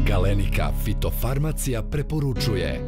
Galenika fitofarmacija preporučuje.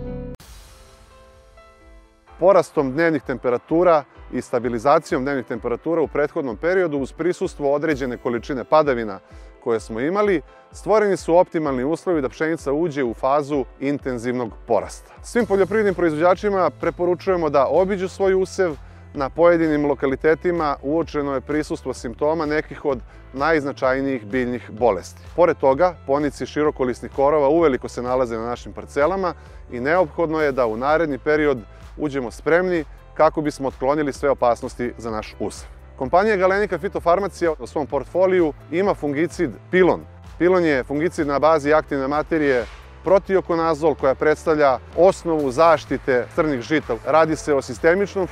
Porastom dnevnih temperatura i stabilizacijom dnevnih temperatura u prethodnom periodu uz prisustvo određene količine padavina koje smo imali, stvoreni su optimalni uslovi da pšenica uđe u fazu intenzivnog porasta. Svim poljoprivrednim proizvođačima preporučujemo da obiđu svoj usev. Na pojedinim lokalitetima uočeno je prisustvo simptoma nekih od najznačajnijih biljnih bolesti. Pored toga, ponici širokolisnih korova uveliko se nalaze na našim parcelama i neophodno je da u naredni period uđemo spremni kako bismo otklonili sve opasnosti za naš usev. Kompanija Galenika fitofarmacija u svom portfoliju ima fungicid Pilon. Pilon je fungicid na bazi aktivne materije protiokonazol koja predstavlja osnovu zaštite crnih žita. Radi se o sistemičnom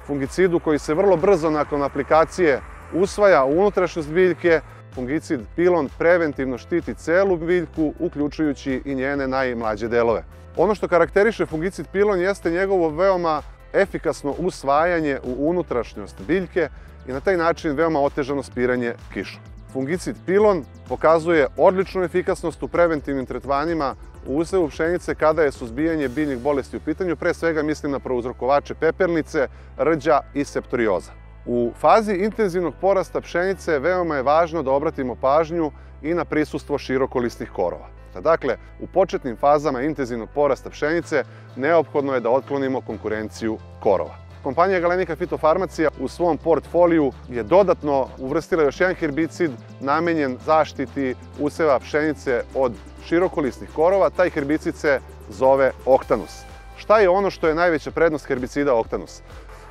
fungicidu koji se vrlo brzo nakon aplikacije usvaja u unutrašnjost biljke. Fungicid Pilon preventivno štiti celu biljku, uključujući i njene najmlađe delove. Ono što karakteriše fungicid Pilon jeste njegovo veoma efikasno usvajanje u unutrašnjost biljke i na taj način veoma otežano spiranje kišom. Fungicid Pilon pokazuje odličnu efikasnost u preventivnim tretmanima u usevu pšenice kada je suzbijanje biljnih bolesti u pitanju, pre svega mislim na prouzrokovače pepelnice, rđa i septorioza. U fazi intenzivnog porasta pšenice veoma je važno da obratimo pažnju i na prisustvo širokolisnih korova. Dakle, u početnim fazama intenzivnog porasta pšenice neophodno je da otklonimo konkurenciju korova. Kompanija Galenika fitofarmacija u svom portfoliju je dodatno uvrstila još jedan herbicid namenjen zaštiti useva pšenice od širokolisnih korova. Taj herbicid se zove Octanus. Šta je ono što je najveća prednost herbicida Octanus?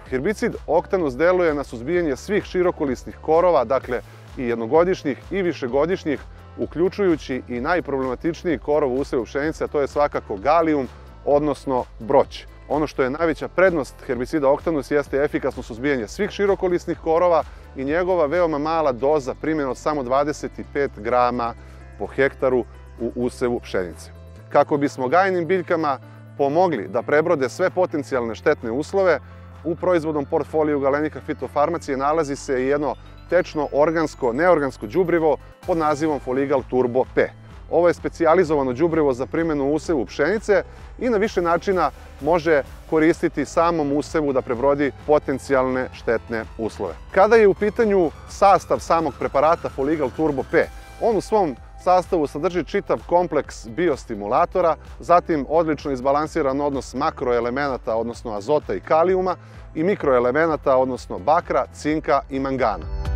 Herbicid Octanus deluje na suzbijanje svih širokolisnih korova, dakle i jednogodišnjih i višegodišnjih, uključujući i najproblematičniji korov u usevu pšenice, a to je svakako galijum, odnosno broć. Ono što je najveća prednost herbicida Octanus jeste efikasno suzbijanje svih širokolisnih korova i njegova veoma mala doza primjena od samo 25 grama po hektaru u usevu pšenice. Kako bismo gajnim biljkama pomogli da prebrode sve potencijalne štetne uslove, u proizvodnom portfoliju Galenika fitofarmacije nalazi se i jedno tečno neorgansko đubrivo pod nazivom Foligal Turbo P. Ovo je specijalizovano đubrivo za primjenu u usevu pšenice i na više načina može koristiti samom usevu da prebrodi potencijalne štetne uslove. Kada je u pitanju sastav samog preparata Foligal Turbo P, on u svom sastavu sadrži čitav kompleks biostimulatora, zatim odlično izbalansiran odnos makroelemenata, odnosno azota i kalijuma, i mikroelemenata, odnosno bakra, cinka i mangana.